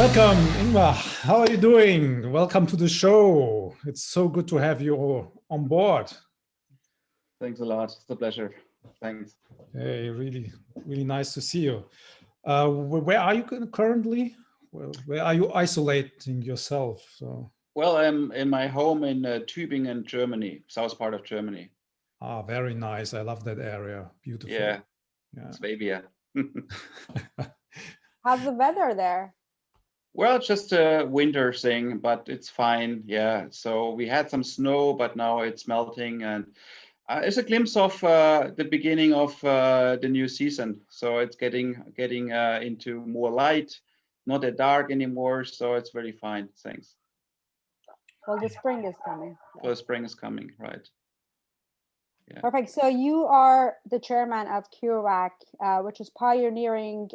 Welcome, Ingmar. How are you doing? Welcome to the show. It's so good to have you on board. Thanks a lot. It's a pleasure. Thanks. Hey, really, really nice to see you. Where are you currently? Where are you isolating yourself? Well, I'm in my home in Tübingen, Germany, south part of Germany. Ah, very nice. I love that area. Beautiful. Yeah. Swabia. How's the weather there? Well, just a winter thing, but it's fine. Yeah. So we had some snow, but now it's melting, and it's a glimpse of the beginning of the new season. So it's getting into more light, not that dark anymore. So it's very fine. Thanks. Well, the spring is coming. Well, spring is coming, right? Yeah. Perfect. So you are the chairman of CureVac, which is pioneering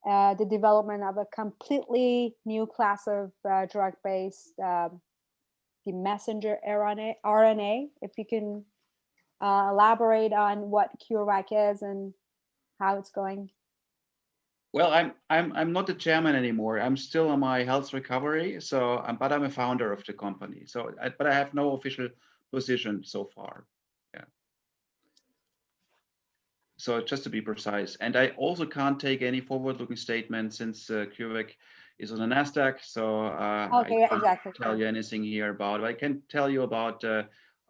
the development of a completely new class of drug-based, the messenger RNA. If you can elaborate on what CureVac is and how it's going. Well, I'm not the chairman anymore. I'm still on my health recovery. So, but I'm a founder of the company. So, but I have no official position so far. Yeah. So just to be precise, and I also can't take any forward-looking statements since CureVac is on the NASDAQ. So okay, I can't exactly. tell you anything here about it. I can tell you about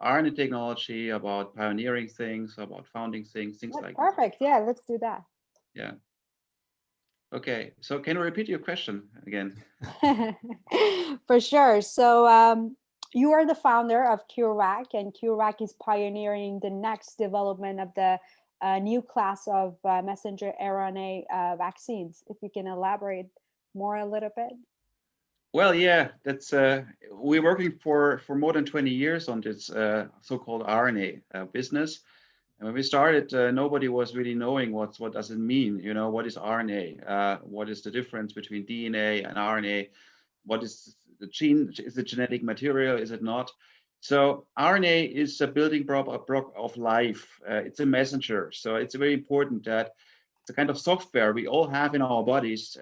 RNA technology, about pioneering things, about founding things like that. Perfect. Yeah, let's do that. Yeah. Okay, so can you repeat your question again? For sure. So you are the founder of CureVac, and CureVac is pioneering the next development of the new class of messenger RNA vaccines. If you can elaborate more a little bit. Well, yeah, that's we're working for more than 20 years on this so-called RNA business. And when we started, nobody was really knowing what does it mean. You know, what is RNA? What is the difference between DNA and RNA? What is the gene? Is it genetic material? Is it not? So RNA is a building block of life. It's a messenger. So it's very important that it's a kind of software we all have in our bodies.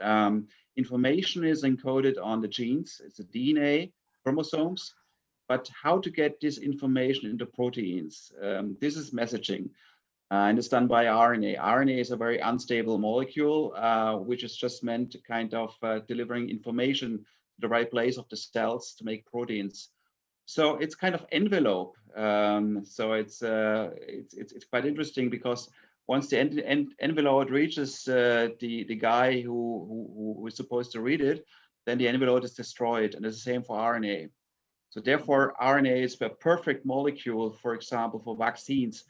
Information is encoded on the genes. It's the DNA chromosomes. But how to get this information into proteins? This is messaging, and it's done by RNA. RNA is a very unstable molecule, which is just meant to kind of delivering information to the right place of the cells to make proteins. So it's kind of envelope. So it's quite interesting because once the envelope reaches the guy who is supposed to read it, then the envelope is destroyed, and it's the same for RNA. So therefore, RNA is a perfect molecule, for example, for vaccines.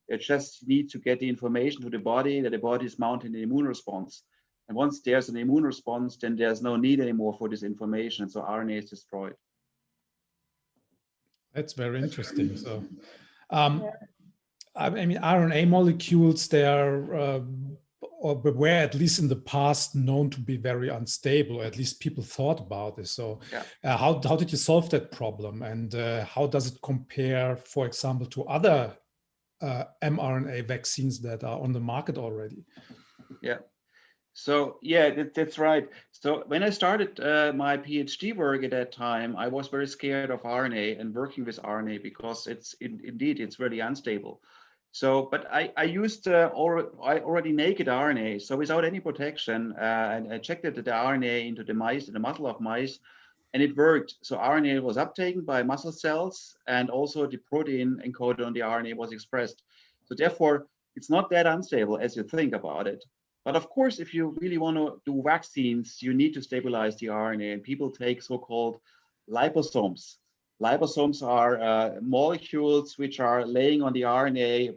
It just need to get the information to the body that the body is mounting an immune response. And once there's an immune response, then there's no need anymore for this information. So RNA is destroyed. That's very interesting. So, I mean, RNA molecules, they are or were at least in the past known to be very unstable, or at least people thought about this. So how did you solve that problem, and how does it compare, for example, to other mRNA vaccines that are on the market already? Yeah. So yeah, that's right. So when I started my PhD work at that time, I was very scared of RNA and working with RNA because indeed it's really unstable. So, but I used already naked RNA, so without any protection, and I checked the RNA into the mice, in the muscle of mice, and it worked. So RNA was uptaken by muscle cells, and also the protein encoded on the RNA was expressed. So therefore, it's not that unstable as you think about it. But of course, if you really want to do vaccines, you need to stabilize the RNA, and people take so-called liposomes. Liposomes are molecules which are laying on the RNA,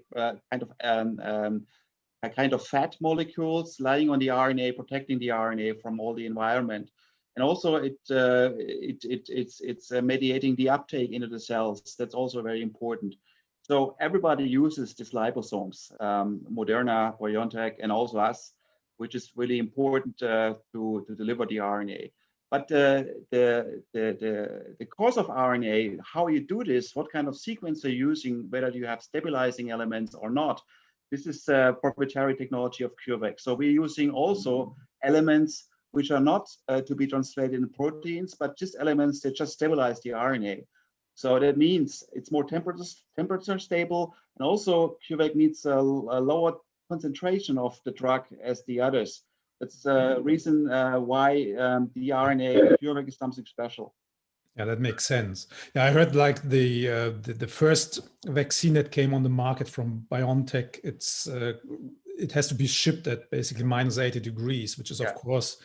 kind of fat molecules lying on the RNA, protecting the RNA from all the environment, and also it's mediating the uptake into the cells. That's also very important. So everybody uses these liposomes, Moderna, BioNTech, and also us, which is really important to deliver the RNA. But the course of RNA, how you do this, what kind of sequence you're using, whether you have stabilizing elements or not, this is proprietary technology of CureVac. So we're using also elements which are not to be translated in proteins, but just elements that just stabilize the RNA. So that means it's more temperature stable, and also CureVac needs a lower concentration of the drug as the others. That's the reason why the RNA CureVac is something special. Yeah, that makes sense. Yeah, I heard like the first vaccine that came on the market from BioNTech, it has to be shipped at basically -80 degrees, which is of course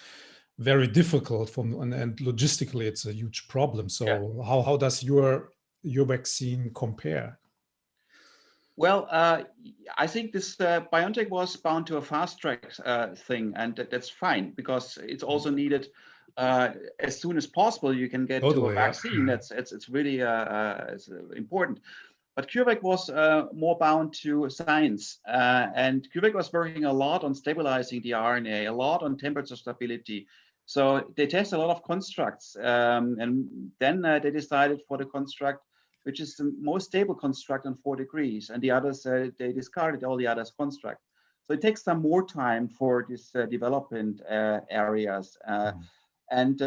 very difficult and logistically it's a huge problem. So how does your vaccine compare? Well, I think this BioNTech was bound to a fast track thing, and that's fine because it's also needed as soon as possible. You can get to a vaccine. It's really it's important. But CureVac was more bound to science, and CureVac was working a lot on stabilizing the RNA, a lot on temperature stability. So they test a lot of constructs, and then they decided for the construct which is the most stable construct on 4 degrees, and the others, they discarded all the others construct. So it takes some more time for this development areas. And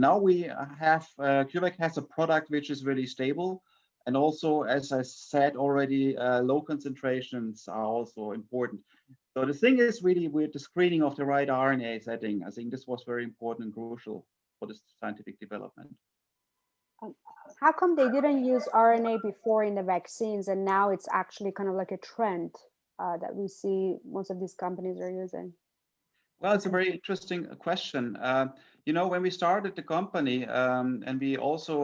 now we have, CureVac has a product which is really stable. And also, as I said already, low concentrations are also important. So the thing is really with the screening of the right RNA setting, I think this was very important and crucial for this scientific development. How come they didn't use RNA before in the vaccines, and now it's actually kind of like a trend that we see most of these companies are using? Well, it's a very interesting question. You know, when we started the company and we also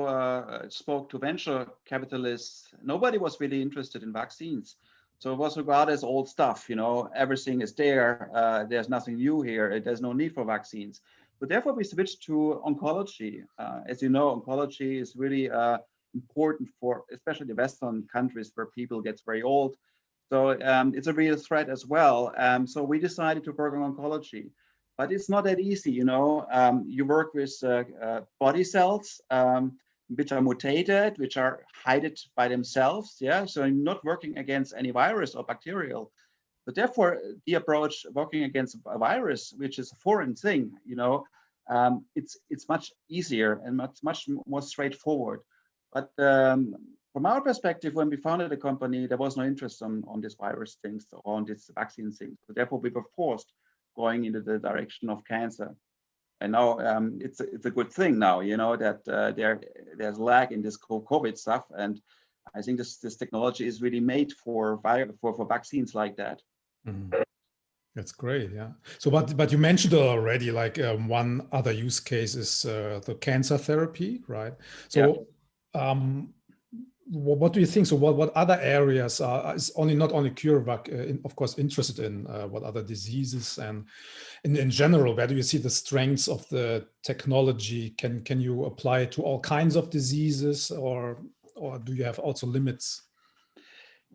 spoke to venture capitalists, nobody was really interested in vaccines. So it was regarded as old stuff, you know, everything is there. There's nothing new here. There's no need for vaccines. So therefore, we switched to oncology. As you know, oncology is really important for especially the Western countries where people get very old. So it's a real threat as well. So we decided to work on oncology. But it's not that easy, you know. You work with body cells which are mutated, which are hidden by themselves. Yeah, so you're not working against any virus or bacterial. But therefore, the approach working against a virus, which is a foreign thing, you know, it's much easier and much more straightforward. But from our perspective, when we founded the company, there was no interest on this virus things or on this vaccine things. So therefore, we were forced going into the direction of cancer. And now it's a good thing now, you know, that there's lag in this COVID stuff. And I think this technology is really made for vaccines like that. Mm-hmm. That's great, yeah. So, but you mentioned already, like one other use case is the cancer therapy, right? So, what do you think? So, what other areas is not only CureVac, of course, interested in? What other diseases and in general, where do you see the strengths of the technology? Can you apply it to all kinds of diseases, or do you have also limits?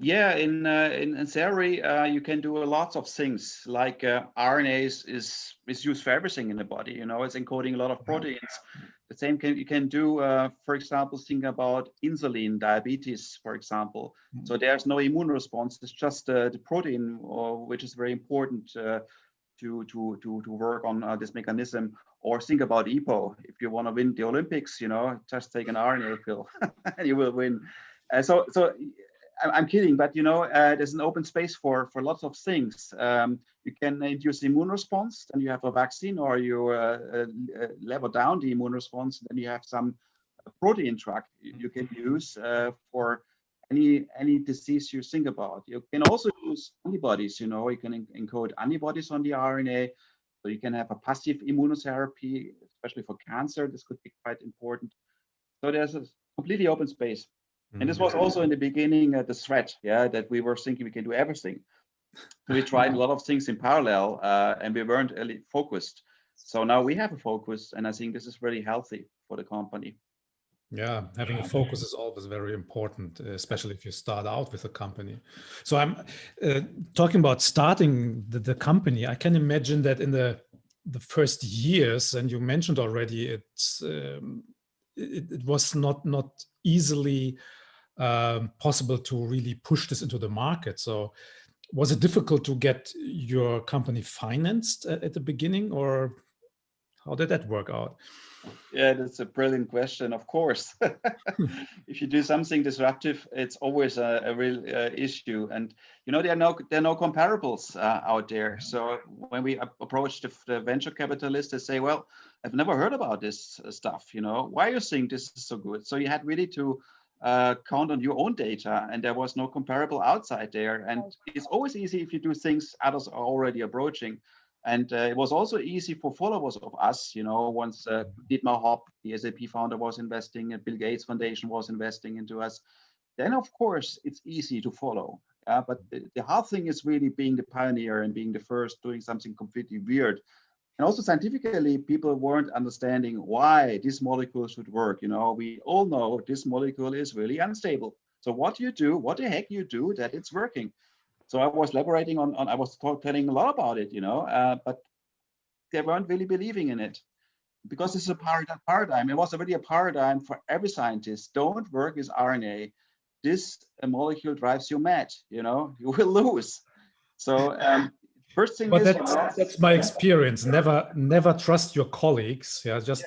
Yeah, in theory, you can do lots of things. Like RNAs is used for everything in the body. You know, it's encoding a lot of proteins. The same you can do, for example, think about insulin, diabetes, for example. So there's no immune response. It's just the protein, which is very important to work on this mechanism. Or think about EPO. If you want to win the Olympics, you know, just take an RNA pill and you will win. So I'm kidding, but you know, there's an open space for lots of things. You can induce the immune response, then you have a vaccine, or you level down the immune response, then you have some protein drug you can use for any disease you think about. You can also use antibodies. You know, you can encode antibodies on the RNA, so you can have a passive immunotherapy, especially for cancer. This could be quite important. So there's a completely open space. And this was also in the beginning the threat, that we were thinking we can do everything. So we tried a lot of things in parallel, and we weren't really focused. So now we have a focus, and I think this is really healthy for the company. Yeah, having a focus is always very important, especially if you start out with a company. So I'm talking about starting the company. I can imagine that in the first years, and you mentioned already, it was not easily possible to really push this into the market. So was it difficult to get your company financed at the beginning, or How did that work out? Yeah, that's a brilliant question. Of course, if you do something disruptive, it's always a real issue. And you know, there are no comparables out there. So when we approach the venture capitalists, they say, "Well, I've never heard about this stuff. You know, why you think this is so good?" So you had really to count on your own data, and there was no comparable outside there. And it's always easy if you do things others are already approaching. And it was also easy for followers of us, you know, once Dietmar Hopp, the SAP founder, was investing and Bill Gates Foundation was investing into us, then of course it's easy to follow. But the hard thing is really being the pioneer and being the first, doing something completely weird. And also scientifically, people weren't understanding why this molecule should work. You know, we all know this molecule is really unstable. So what do you do? What the heck you do that it's working? So I was elaborating on I was telling a lot about it, you know, but they weren't really believing in it because this is a paradigm. It was already a paradigm for every scientist. Don't work with RNA. This molecule drives you mad, you know, you will lose. So first thing but is, that's my experience. Never trust your colleagues. Yeah, just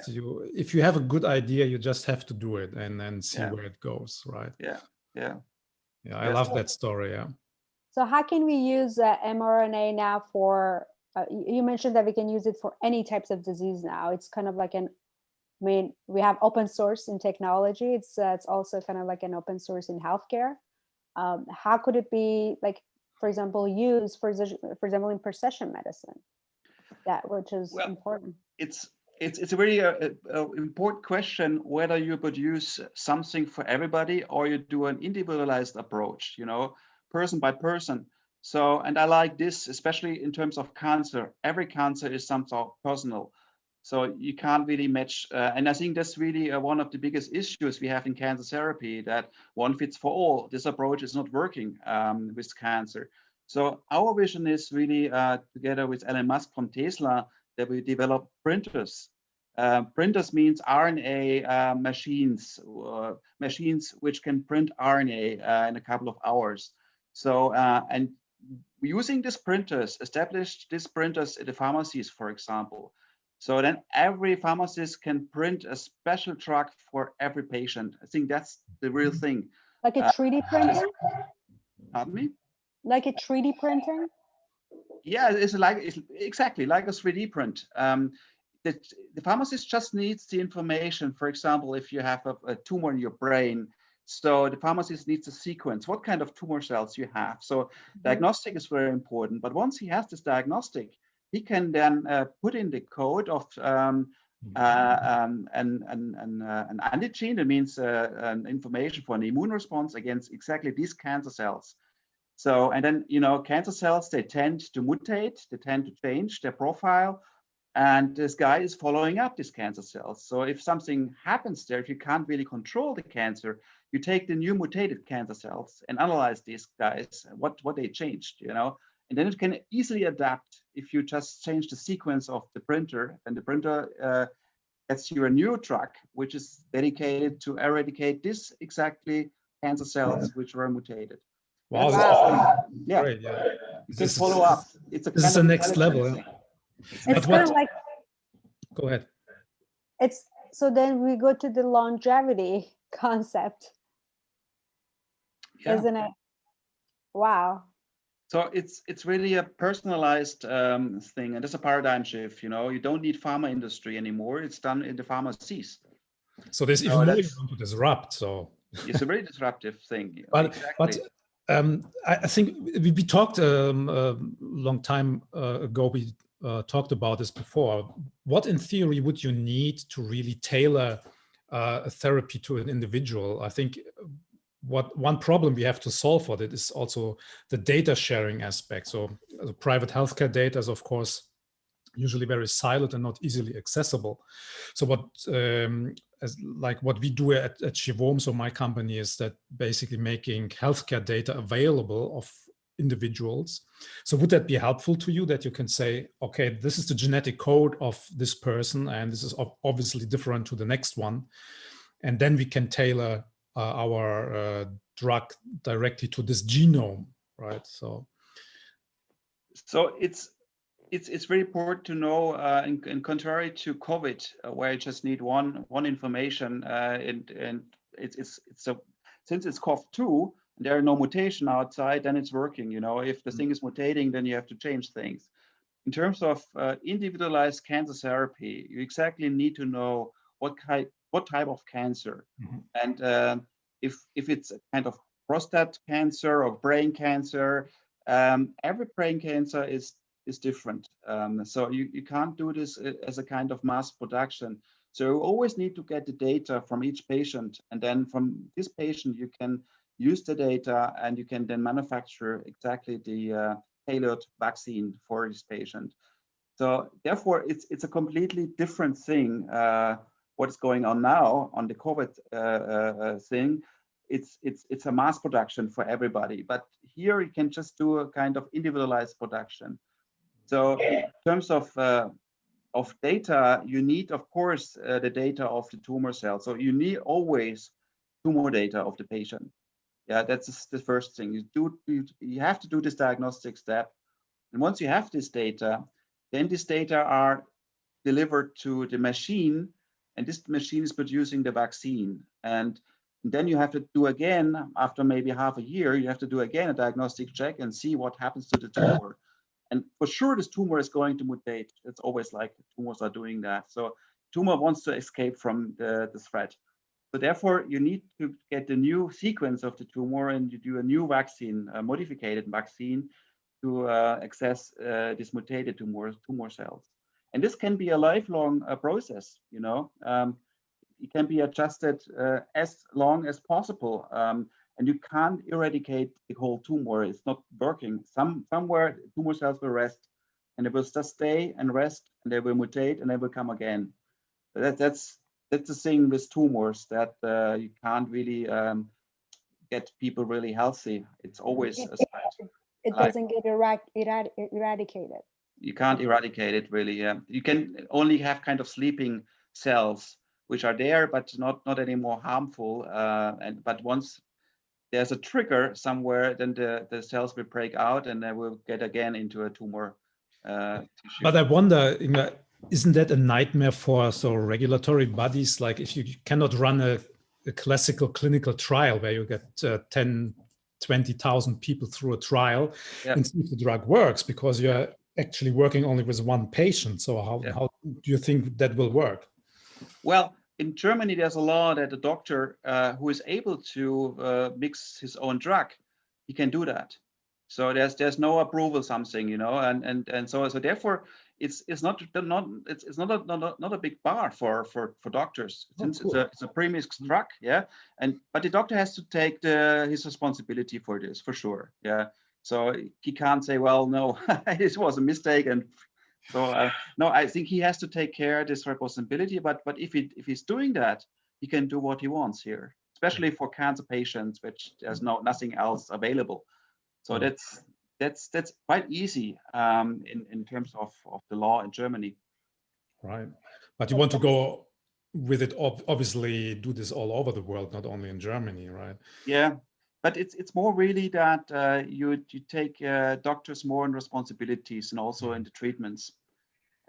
if you have a good idea, you just have to do it and then see where it goes, right? Yeah. I love that story. Yeah. So how can we use mRNA now for, you mentioned that we can use it for any types of disease now. It's kind of like we have open source in technology. It's also kind of like an open source in healthcare. How could it be, like, for example, used for example in precision medicine, which is important? It's a very important question whether you produce something for everybody or you do an individualized approach, you know, person by person. So, and I like this, especially in terms of cancer. Every cancer is somehow personal. So you can't really match. And I think that's really one of the biggest issues we have in cancer therapy, that one fits for all. This approach is not working with cancer. So our vision is really together with Elon Musk from Tesla, that we develop printers. Printers means RNA machines, machines which can print RNA in a couple of hours. So, and using these printers, established these printers at the pharmacies, for example. So then every pharmacist can print a special drug for every patient. I think that's the real thing. Like a 3D printing? Pardon me? Like a 3D printing? Yeah, it's exactly like a 3D print. The pharmacist just needs the information. For example, if you have a tumor in your brain, so the pharmacist needs a sequence. What kind of tumor cells you have? So diagnostic is very important. But once he has this diagnostic, he can then put in the code of an antigen. That means an information for an immune response against exactly these cancer cells. So, and then, you know, cancer cells, they tend to mutate, they tend to change their profile. And this guy is following up these cancer cells. So if something happens there, if you can't really control the cancer, you take the new mutated cancer cells and analyze these guys, what they changed, you know, and then it can easily adapt. If you just change the sequence of the printer, and the printer gets you a new drug, which is dedicated to eradicate this exactly cancer cells which were mutated. Wow, yeah. Great, yeah. You can follow up. It's a this is the next level. Yeah. It's kind of like, go ahead. So then we go to the longevity concept, isn't it? Wow. So it's really a personalized thing, and it's a paradigm shift. You know, you don't need pharma industry anymore. It's done in the pharmacies. So there's even more you want to disrupt. So it's a very disruptive thing. But I think we talked a long time ago. We talked about this before. What, in theory, would you need to really tailor a therapy to an individual? I think one problem we have to solve for that is also the data sharing aspect. So the private healthcare data is, of course, usually very siloed and not easily accessible. So what we do at Shivom, so my company, is that basically making healthcare data available of individuals. So would that be helpful to you, that you can say, okay, this is the genetic code of this person, and this is obviously different to the next one, and then we can tailor our drug directly to this genome, right? So it's very important to know, in contrary to COVID, where you just need one information, and it's a, since it's COV2, there are no mutation outside, then it's working. You know, if the thing is mutating, then you have to change things. In terms of individualized cancer therapy, you exactly need to know what type of cancer, and if it's a kind of prostate cancer or brain cancer, every brain cancer is different. So you can't do this as a kind of mass production. So you always need to get the data from each patient, and then from this patient you can use the data, and you can then manufacture exactly the tailored vaccine for this patient. So therefore, it's a completely different thing. What is going on now on the COVID thing? It's a mass production for everybody, but here you can just do a kind of individualized production. So in terms of data, you need, of course, the data of the tumor cell. So you need always tumor data of the patient. Yeah, that's the first thing. You have to do this diagnostic step, and once you have this data, then these data are delivered to the machine, and this machine is producing the vaccine. And then you have to do again, after maybe half a year, you have to do again a diagnostic check and see what happens to the tumor. And for sure, this tumor is going to mutate. It's always like tumors are doing that. So tumor wants to escape from the threat. So therefore, you need to get the new sequence of the tumor, and you do a new vaccine, a modified vaccine, to access these mutated tumor cells. And this can be a lifelong process. You know, it can be adjusted as long as possible. And you can't eradicate the whole tumor. It's not working. Somewhere tumor cells will rest, and they will just stay and rest, and they will mutate, and they will come again. That's the thing with tumors, that you can't really get people really healthy. It's always a side. It doesn't get eradicated. You can't eradicate it really. You can only have kind of sleeping cells which are there, but not anymore harmful. But once there's a trigger somewhere, then the cells will break out, and they will get again into a tumor tissue. But I wonder, isn't that a nightmare for regulatory bodies? Like, if you cannot run a classical clinical trial where you get 10, 20,000 people through a trial and see if the drug works, because you're actually working only with one patient. So how do you think that will work? Well, in Germany, there's a law that a doctor who is able to mix his own drug, he can do that. So there's no approval something, you know, and so therefore it's not a big bar for doctors, since it's a premixed drug, but the doctor has to take his responsibility for this, for sure, So he can't say, well, no, this was a mistake, and so no, I think he has to take care of this responsibility. But if he's doing that, he can do what he wants here, especially for cancer patients, which there's nothing else available. So that's quite easy in terms of the law in Germany. Right, but you want to go with it, obviously do this all over the world, not only in Germany, right? Yeah, but it's more really that you take doctors more in responsibilities, and also in the treatments.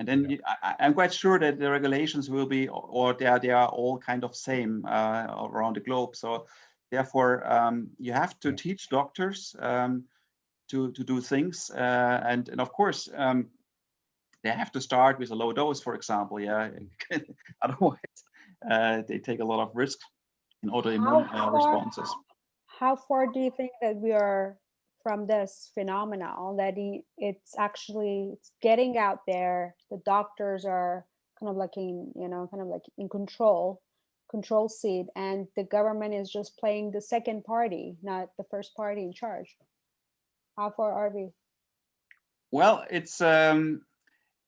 And then I'm quite sure that the regulations will be, or they are all kind of same around the globe. So therefore, you have to teach doctors to do things, and of course they have to start with a low dose, for example. Otherwise they take a lot of risk in autoimmune responses. How far do you think that we are from this phenomenon, that it's getting out there? The doctors are kind of like in control seat, and the government is just playing the second party, not the first party in charge. How far are we? Well, it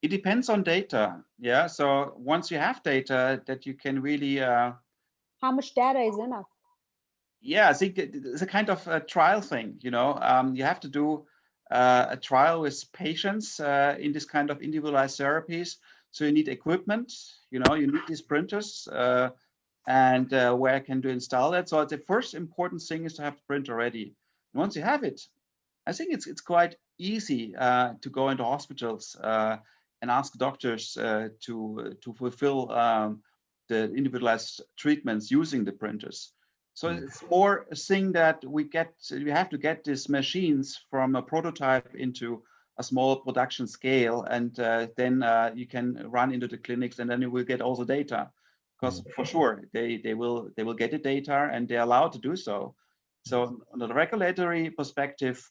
depends on data. So once you have data that you can really how much data is enough? I think it's a kind of a trial thing, you know. You have to do a trial with patients in this kind of individualized therapies. So you need equipment, you know, you need these printers, and where can you install that? So the first important thing is to have the printer ready. And once you have it, I think it's quite easy to go into hospitals and ask doctors to fulfill the individualized treatments using the printers. So it's more a thing that we have to get these machines from a prototype into a small production scale, and then you can run into the clinics, and then you will get all the data. Because for sure they will get the data, and they're allowed to do so. So on the regulatory perspective,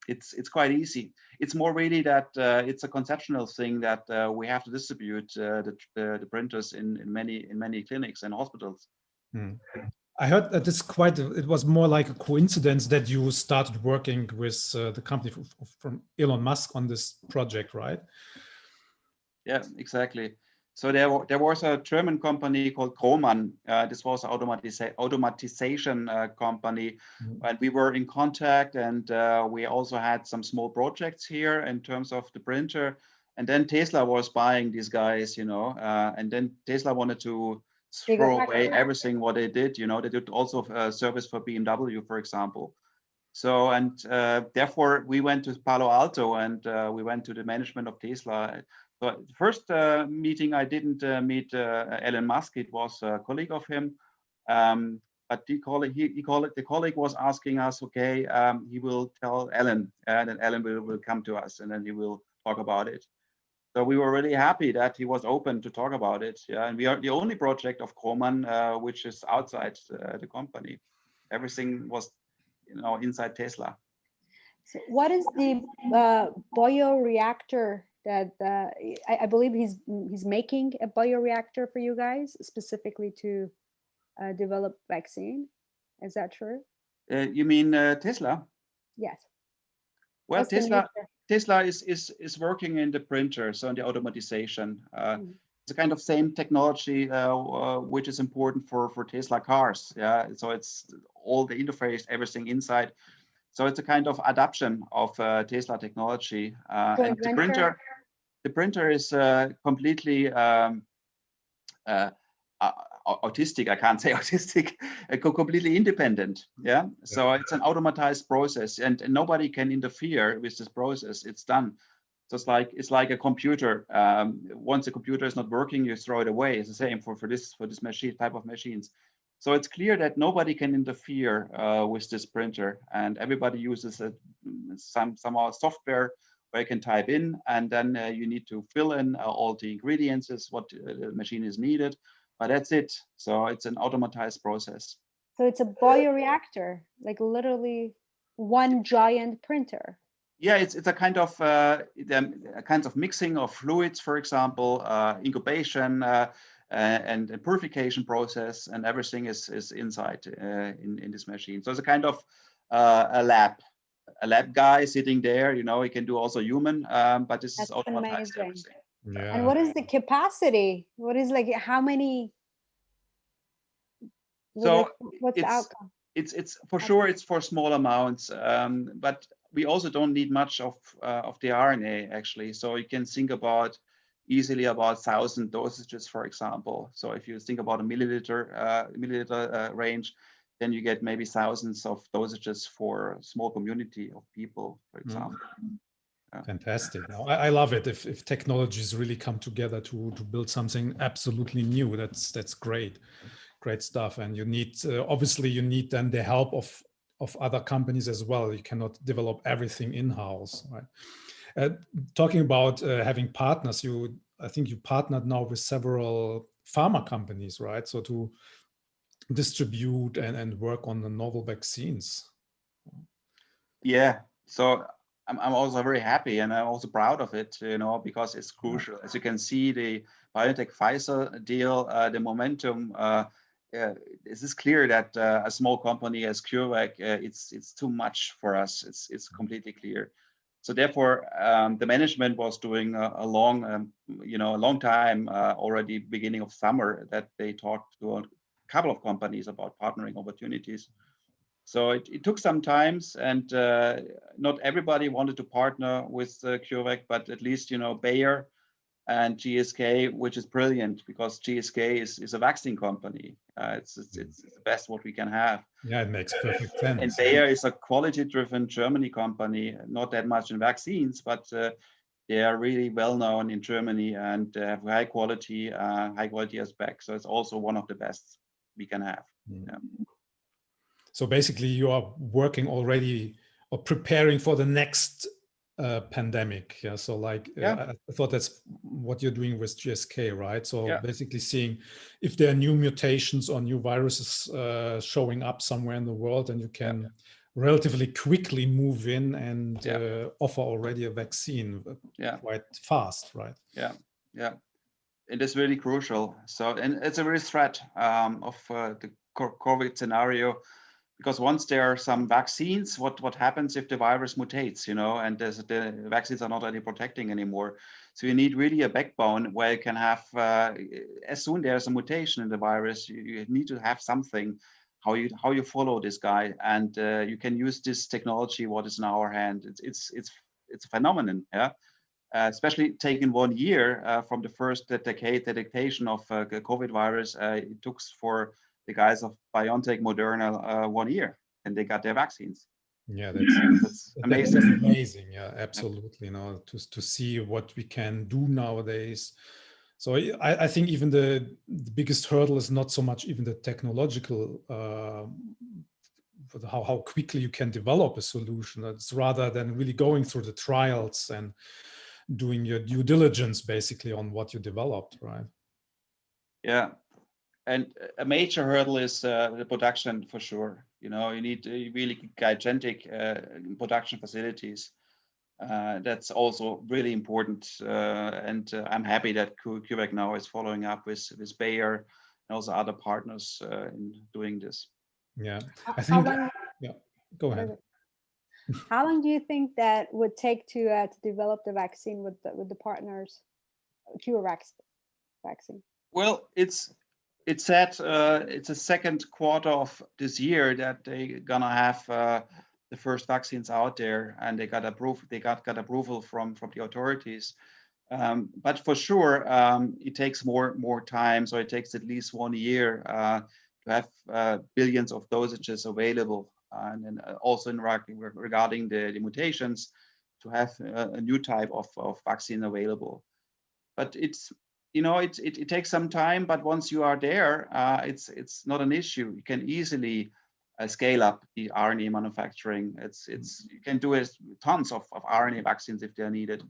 it's quite easy. It's more really that it's a conceptual thing that we have to distribute the printers in many clinics and hospitals. I heard that it was more like a coincidence that you started working with the company from Elon Musk on this project, right? Yeah, exactly. So there was a German company called Grohmann. This was an automatization company, and we were in contact, and we also had some small projects here in terms of the printer. And then Tesla was buying these guys, and then Tesla wanted to throw away everything what they did. They did also service for BMW, for example. So, and therefore we went to Palo Alto, and we went to the management of Tesla. So the first meeting, I didn't meet Elon Musk. It was a colleague of him. But the colleague was asking us, okay, he will tell Alan, and then Alan will come to us, and then he will talk about it. So we were really happy that he was open to talk about it. Yeah, and we are the only project of Grohmann which is outside the company. Everything was, inside Tesla. So what is the bioreactor that I believe he's making a bioreactor for you guys specifically to develop vaccine? Is that true? You mean Tesla? Yes. Well, Tesla is working in the printers, on the automatization. It's a kind of same technology which is important for Tesla cars. Yeah, so it's all the interface, everything inside. So it's a kind of adaptation of Tesla technology. And the printer is completely autistic. I can't say autistic. Completely independent. Yeah. So it's an automatized process, and nobody can interfere with this process. It's done. So it's like a computer. Once the computer is not working, you throw it away. It's the same for this machine type of machines. So it's clear that nobody can interfere with this printer, and everybody uses some software where you can type in, and then you need to fill in all the ingredients, what the machine is needed. But that's it. So it's an automatized process. So it's a bioreactor, like literally one giant printer. Yeah, it's a kind of mixing of fluids, for example, incubation and a purification process, and everything is inside in this machine. So it's a kind of a lab guy sitting there. He can do also human, but this is automatized everything. Yeah. And what is the capacity? What is how many? So what's the outcome? It's for sure it's for small amounts, but we also don't need much of the RNA actually. So you can think easily about 1,000 dosages, for example. So if you think about a milliliter range, then you get maybe thousands of dosages for a small community of people, for example. Yeah. Fantastic. No, I love it if technologies really come together to build something absolutely new. That's great. Great stuff. And you need obviously you need then the help of other companies as well. You cannot develop everything in-house, right? Talking about having partners, I think you partnered now with several pharma companies, right? So to distribute and work on the novel vaccines. Yeah. So I'm also very happy, and I'm also proud of it, because it's crucial. As you can see, the biotech Pfizer deal, the momentum. It is clear that a small company as CureVac, it's too much for us. It's completely clear. So therefore, the management was doing a long time already, beginning of summer, that they talked to a couple of companies about partnering opportunities. So it took some time, and not everybody wanted to partner with CureVac, but at least Bayer and GSK, which is brilliant because GSK is a vaccine company. It's the best what we can have. Yeah, it makes perfect sense. And Bayer is a quality-driven Germany company, not that much in vaccines, but they are really well known in Germany and have high quality aspect. So it's also one of the best we can have. Yeah. So basically, you are working already or preparing for the next pandemic. Yeah. So like, I thought that's what you're doing with GSK, right? So basically seeing if there are new mutations or new viruses showing up somewhere in the world, and you can relatively quickly move in and offer already a vaccine quite fast, right? Yeah. Yeah. It is really crucial. So, and it's a real threat of the COVID scenario, because once there are some vaccines, what happens if the virus mutates, you know, and the vaccines are not really protecting anymore. So you need really a backbone where you can have, as soon there's a mutation in the virus, you need to have something, how you follow this guy, and you can use this technology what is in our hand. It's a phenomenon, yeah. Especially taking 1 year from the first detection of the COVID virus, it took for the guys of BioNTech, Moderna 1 year, and they got their vaccines. Yeah, that's amazing. That's amazing. Yeah, absolutely. You know, to see what we can do nowadays. So I think even the biggest hurdle is not so much even the technological, how quickly you can develop a solution. It's rather than really going through the trials and doing your due diligence basically on what you developed, right? Yeah, and a major hurdle is the production for sure. You know, you need really gigantic production facilities. That's also really important, and I'm happy that CureVac now is following up with Bayer and also other partners in doing this. Yeah, I think. Yeah, go ahead. How long do you think that would take to develop the vaccine with the partners, CureVac vaccine? Well, it's said it's a second quarter of this year that they're gonna have the first vaccines out there, and they got approval from the authorities. But for sure, it takes more time. So it takes at least 1 year to have billions of dosages available, and then also regarding the mutations, to have a new type of vaccine available. But it's, you know, it takes some time. But once you are there, it's not an issue. You can easily scale up the RNA manufacturing. You can do tons of RNA vaccines if they're needed.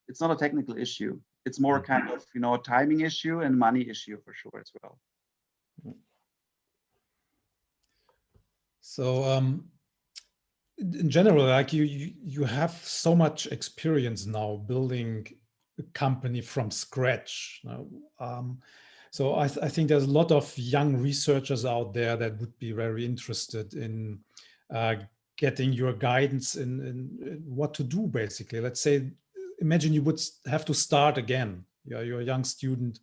It's not a technical issue. It's more kind of, you know, timing issue and money issue for sure as well. So in general, like you have so much experience now building a company from scratch. So I think there's a lot of young researchers out there that would be very interested in getting your guidance in what to do, basically. Let's say, imagine you would have to start again. You're a young student.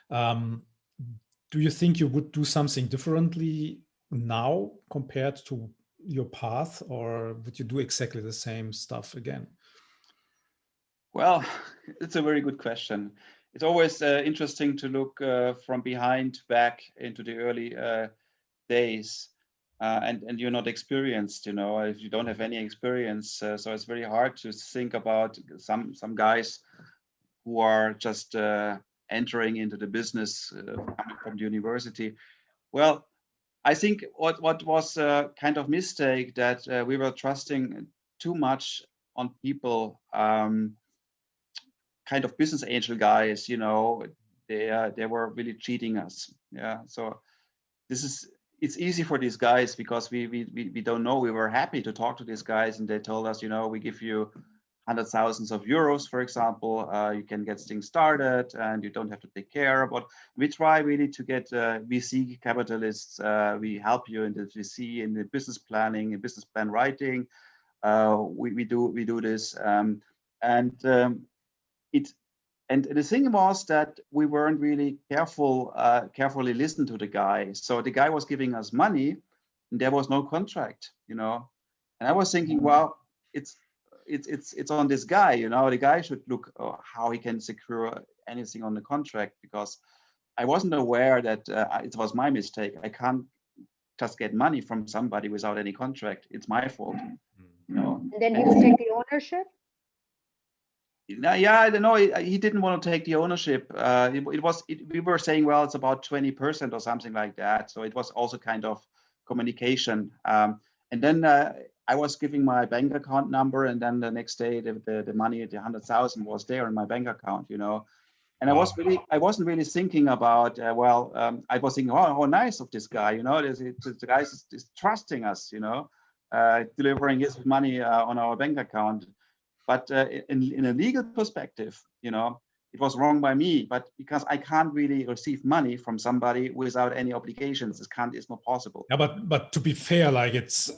Do you think you would do something differently now compared to your path, or would you do exactly the same stuff again? Well, it's a very good question. It's always interesting to look from behind back into the early days, and you're not experienced, you know, if you don't have any experience. So it's very hard to think about some guys who are just entering into the business coming from the university. Well, I think what was a kind of mistake that we were trusting too much on people, kind of business angel guys, you know, they were really cheating us. Yeah, so it's easy for these guys because we don't know. We were happy to talk to these guys, and they told us, you know, we give you hundreds of thousands of euros, for example. You can get things started, and you don't have to take care of. But we try really to get VC capitalists. We help you in the VC, in the business planning, in business plan writing. We do this, and the thing was that we weren't really carefully listen to the guy. So the guy was giving us money, and there was no contract, you know. And I was thinking, well, it's on this guy, you know. The guy should look how he can secure anything on the contract, because I wasn't aware that it was my mistake. I can't just get money from somebody without any contract. It's my fault, you know. And then he would take the ownership? Yeah, I don't know. He didn't want to take the ownership. We were saying, well, it's about 20% or something like that. So it was also kind of communication. And then I was giving my bank account number, and then the next day the money, the 100,000 was there in my bank account, you know. And Wow. I wasn't really thinking about, I was thinking, oh, how nice of this guy, you know, the guy is trusting us, you know, delivering his money on our bank account. But in a legal perspective, you know, it was wrong by me, but because I can't really receive money from somebody without any obligations, it's not possible. Yeah, but to be fair, like it's,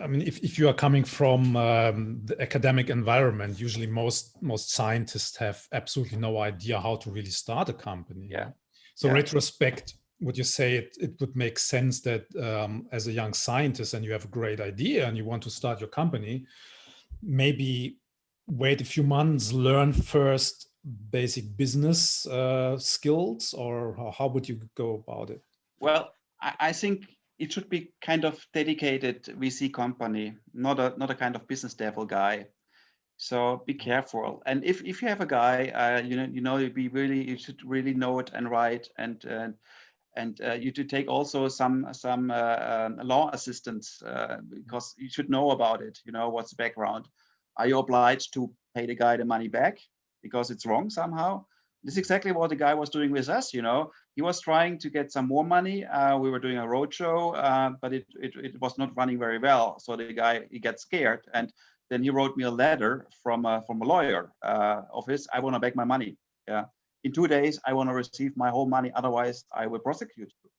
I mean, if you are coming from the academic environment, usually most scientists have absolutely no idea how to really start a company. Yeah. So yeah. Retrospect, would you say it would make sense that as a young scientist and you have a great idea and you want to start your company, maybe wait a few months, learn first basic business skills, or how would you go about it? Well, I think it should be kind of dedicated VC company, not a kind of business devil guy. So be careful. And if you have a guy, you should really know it and write, and you to take also some law assistance, because you should know about it. You know, what's the background? Are you obliged to pay the guy the money back because it's wrong somehow? This is exactly what the guy was doing with us. You know, he was trying to get some more money. We were doing a roadshow, but it was not running very well. So the guy, he gets scared, and then he wrote me a letter from a lawyer office. I want to back my money. Yeah. In 2 days, I want to receive my whole money. Otherwise, I will prosecute you.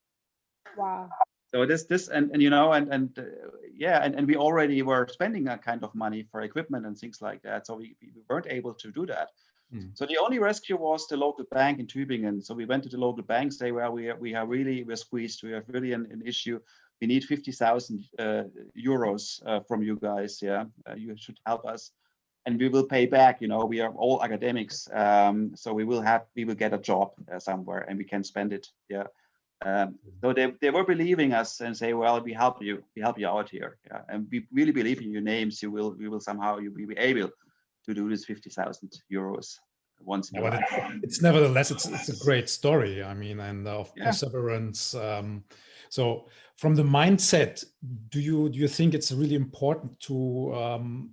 Wow. So this and you know and we already were spending a kind of money for equipment and things like that. So we weren't able to do that. So the only rescue was the local bank in Tübingen. So we went to the local bank, say, well, we're squeezed. We have really an issue. We need 50,000 euros from you guys. Yeah, you should help us, and we will pay back. You know, we are all academics, so we will get a job somewhere, and we can spend it. Yeah. So they were believing us and say, well, we help you out here. Yeah, and we really believe in your names. We will somehow be able to do this 50,000 euros once in a while. It's nevertheless, it's a great story. I mean, and of perseverance. So from the mindset, do you think it's really important to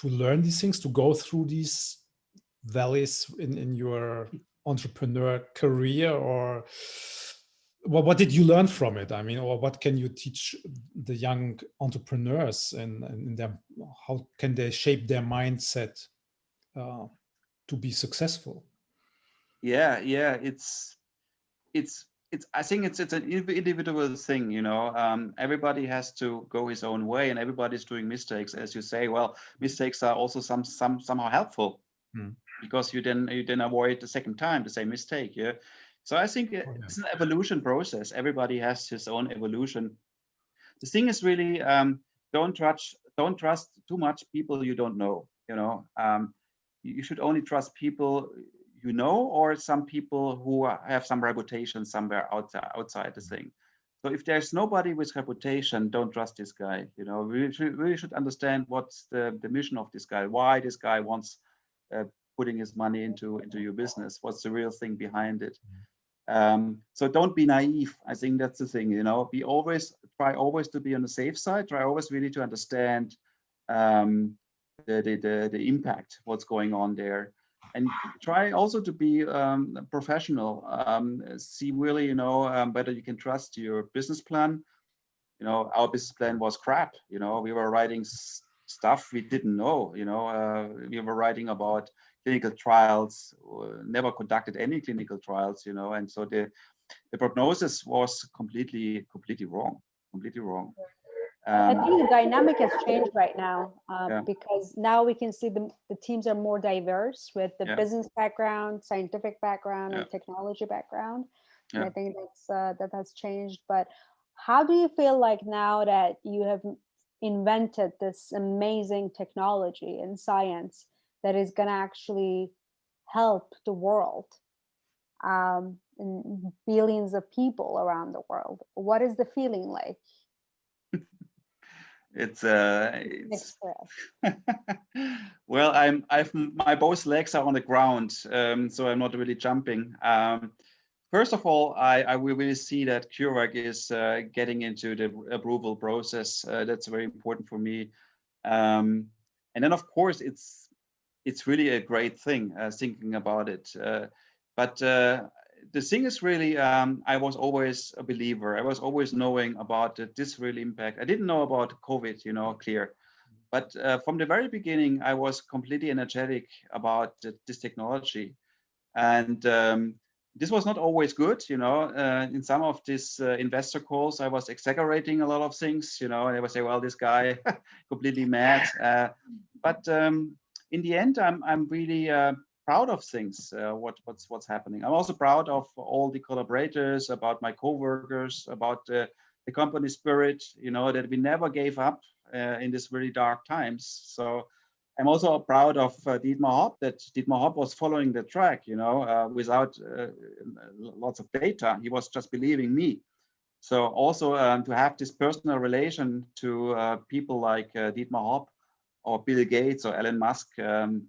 learn these things, to go through these valleys in your entrepreneur career, or what did you learn from it? I mean, or what can you teach the young entrepreneurs, and how can they shape their mindset to be successful? Yeah, it's I think it's an individual thing, you know. Everybody has to go his own way, and everybody's doing mistakes, as you say. Well, mistakes are also somehow helpful, because you then avoid the second time the same mistake. Yeah. So I think it's an evolution process. Everybody has his own evolution. The thing is really don't trust too much people you don't know. You know, you should only trust people you know, or some people who have some reputation somewhere outside the thing. So if there's nobody with reputation, don't trust this guy. You know, we really should understand what's the mission of this guy, why this guy wants putting his money into your business, what's the real thing behind it. So don't be naive. I think that's the thing. You know, try always to be on the safe side. Try always really to understand the impact, what's going on there. And try also to be professional. See really, you know, whether you can trust your business plan. You know, our business plan was crap. You know, we were writing stuff we didn't know. You know, we were writing about clinical trials, never conducted any clinical trials. You know, and so the prognosis was completely wrong. I think the dynamic has changed right now, because now we can see the teams are more diverse with the business background, scientific background, and technology background. And I think that has changed. But how do you feel like now that you have invented this amazing technology and science that is going to actually help the world, and billions of people around the world. What is the feeling like? It's well, my both legs are on the ground, so I'm not really jumping. First of all, I will really see that CureVac is getting into the approval process. That's very important for me. And then, of course, it's really a great thing thinking about it. But the thing is really, I was always a believer. I was always knowing about this real impact. I didn't know about COVID, clear. But from the very beginning, I was completely energetic about this technology. And this was not always good, in some of these investor calls, I was exaggerating a lot of things, and they would say, well, this guy completely mad. But in the end, I'm really proud of things, what's happening. I'm also proud of all the collaborators, about my co-workers, about the company spirit, that we never gave up in these really dark times. So I'm also proud of Dietmar Hopp, that Dietmar Hopp was following the track, without lots of data. He was just believing me. So also to have this personal relation to people like Dietmar Hopp or Bill Gates or Elon Musk,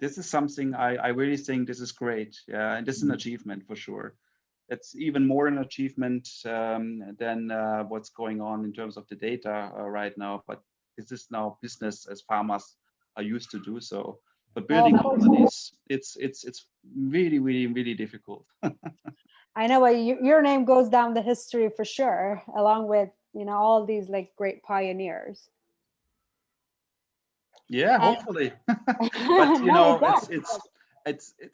this is something I really think this is great. Yeah, and this is an achievement for sure. It's even more an achievement than what's going on in terms of the data right now. But this is now business as farmers are used to do so. But building companies, it's really, really, really difficult. I know your name goes down the history for sure, along with all these like great pioneers. Yeah, hopefully. But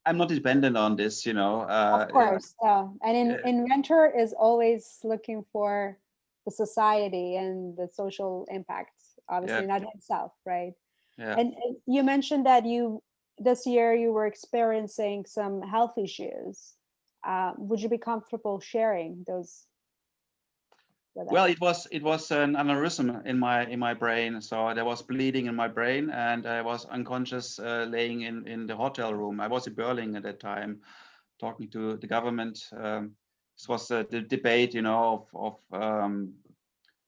I'm not dependent on this, Of course, an inventor is always looking for the society and the social impacts, obviously not himself, right? Yeah. And you mentioned that this year you were experiencing some health issues. Would you be comfortable sharing those? Well, it was an aneurysm in my brain, so there was bleeding in my brain, and I was unconscious, laying in the hotel room. I was in Berlin at that time, talking to the government. This was the debate,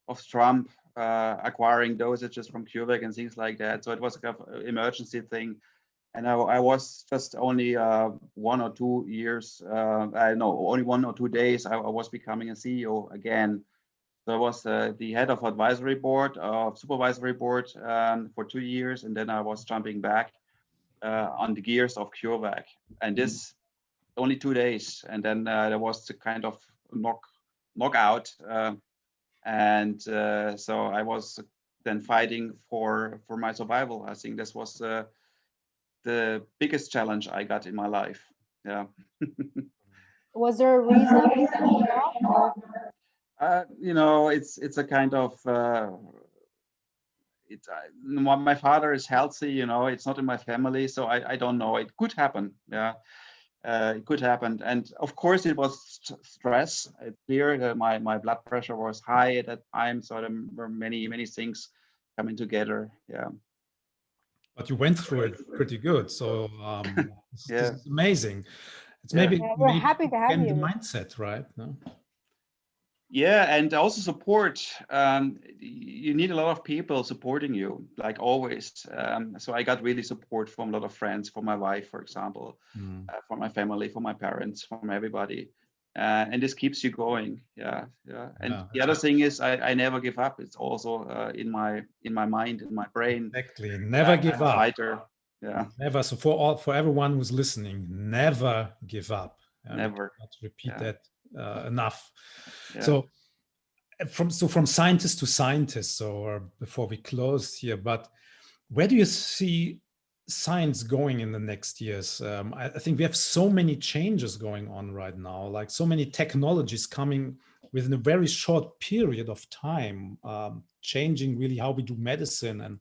of Trump acquiring dosages from CureVac and things like that. So it was a kind of emergency thing. And I was just only 1 or 2 years, only 1 or 2 days, I was becoming a CEO again. So I was the head of advisory board, supervisory board for 2 years. And then I was jumping back on the gears of CureVac. And this only 2 days. And then there was the kind of knockout. And so I was then fighting for my survival. I think this was the biggest challenge I got in my life. Yeah. Was there a reason? It's a kind of my father is healthy. It's not in my family, so I don't know. It could happen. Yeah. It could happen, and of course it was stress. It's clear that my blood pressure was high at that time, so there were many things coming together. Yeah. But you went through it pretty good, so this is amazing. It's maybe we're happy to have you. The mindset, right? No? Yeah, and also support. You need a lot of people supporting you, like always. So I got really support from a lot of friends, from my wife, for example, from my family, from my parents, from everybody. And this keeps you going. Yeah. And the other thing is, I never give up. It's also in my mind, in my brain. Exactly. Never give up. Fighter. Yeah. Never. So for everyone who's listening, never give up. Never. Not repeat that enough. Yeah. So from scientist to scientist, or before we close here, but where do you see science going in the next years? I think we have so many changes going on right now, like so many technologies coming within a very short period of time, changing really how we do medicine and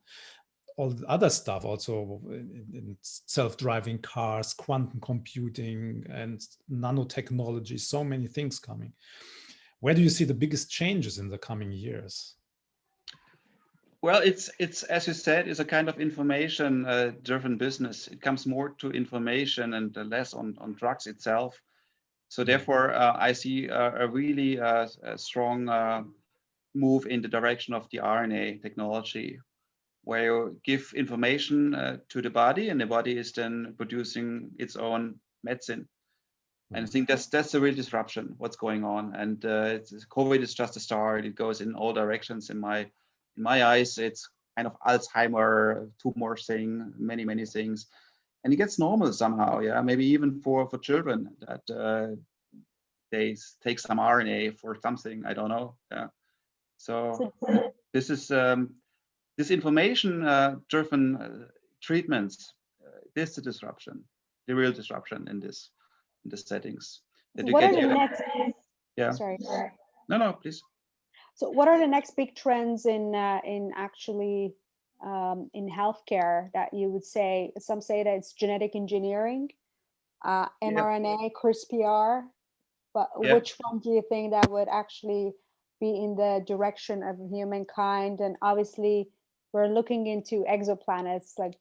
all the other stuff, also in self-driving cars, quantum computing, and nanotechnology, so many things coming. Where do you see the biggest changes in the coming years? Well, it's as you said, it's a kind of information driven business. It comes more to information and less on drugs itself. So therefore, I see a really a strong move in the direction of the RNA technology, where you give information to the body, and the body is then producing its own medicine. And I think that's a real disruption. What's going on? And COVID is just a start. It goes in all directions. In my eyes, it's kind of Alzheimer, tumor thing, many things, and it gets normal somehow. Yeah, maybe even for children that they take some RNA for something. I don't know. Yeah. So this is this information driven treatments. This is the disruption, the real disruption in the settings. That you what get are the next? Yeah. Sorry. No, please. So, what are the next big trends in actually in healthcare that you would say? Some say that it's genetic engineering, mRNA, CRISPR, but which one do you think that would actually be in the direction of humankind? And obviously, we're looking into exoplanets, like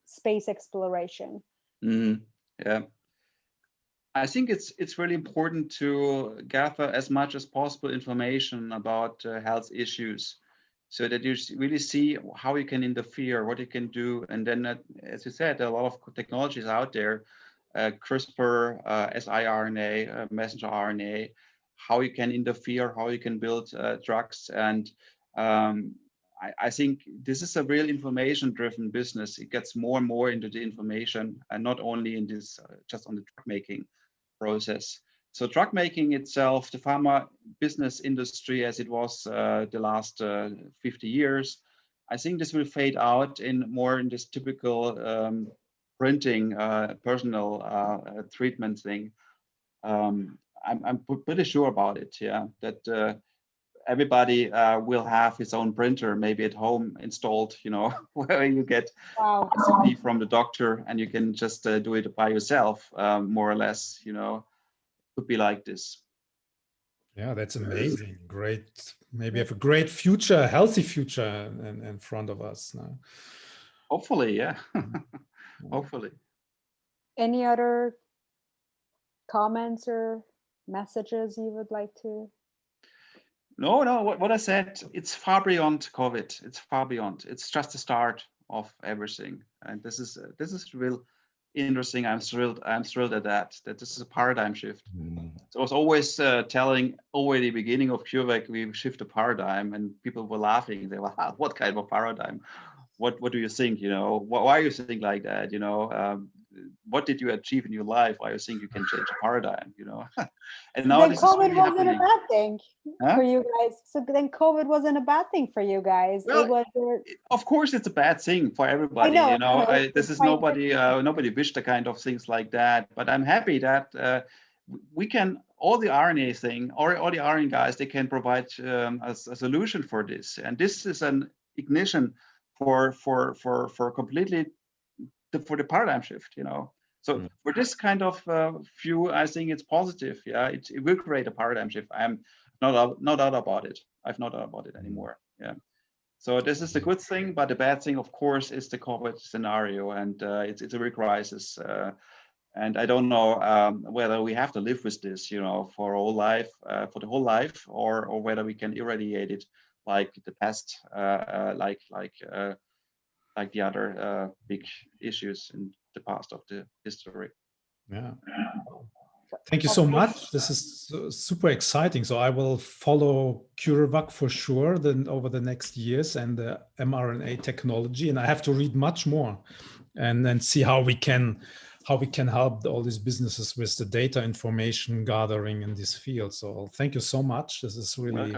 space exploration. Yeah. I think it's really important to gather as much as possible information about health issues, so that you really see how you can interfere, what you can do, and then, as you said, there are a lot of technologies out there, CRISPR, siRNA, messenger RNA, how you can interfere, how you can build drugs, and I think this is a real information-driven business. It gets more and more into the information, and not only in this just on the drug making process. So drug making itself, the pharma business industry as it was the last 50 years, I think this will fade out in more in this typical printing, personal treatment thing. I'm pretty sure about it, yeah, that everybody will have his own printer, maybe at home installed, you know, where you get a recipe from the doctor and you can just do it by yourself, more or less, you know. Could be like this. Yeah, that's amazing. Great. Maybe have a great future, a healthy future in front of us now. Hopefully, yeah. Hopefully. Any other comments or messages you would like to? No, what I said, it's far beyond COVID. It's far beyond. It's just the start of everything. And this is real interesting. I'm thrilled at that this is a paradigm shift. So I was always telling already beginning of CureVac, we shift a paradigm, and people were laughing. They were, what kind of a paradigm? What do you think? You know, why you think like that? You know, what did you achieve in your life? Why you think you can change a paradigm? You know, and now then this COVID is really wasn't happening. a bad thing for you guys. So then COVID wasn't a bad thing for you guys. Well, it was. Of course, it's a bad thing for everybody. You know, this is nobody wished the kind of things like that. But I'm happy that we can, all the RNA thing, or all the RNA guys, they can provide a solution for this. And this is an ignition for completely for the paradigm shift. You know, so for this kind of view, I think it's positive. Yeah, it will create a paradigm shift. I'm no doubt about it. I've no doubt about it anymore. Yeah. So this is the good thing, but the bad thing, of course, is the COVID scenario, and it's a real crisis. And I don't know whether we have to live with this, you know, for all life, for the whole life, or whether we can irradiate it like the past, like the other big issues in the past of the history. Yeah. Thank you so much. This is super exciting. So I will follow CureVac for sure then over the next years and the mRNA technology. And I have to read much more and then see how we can help all these businesses with the data information gathering in this field. So thank you so much. This is really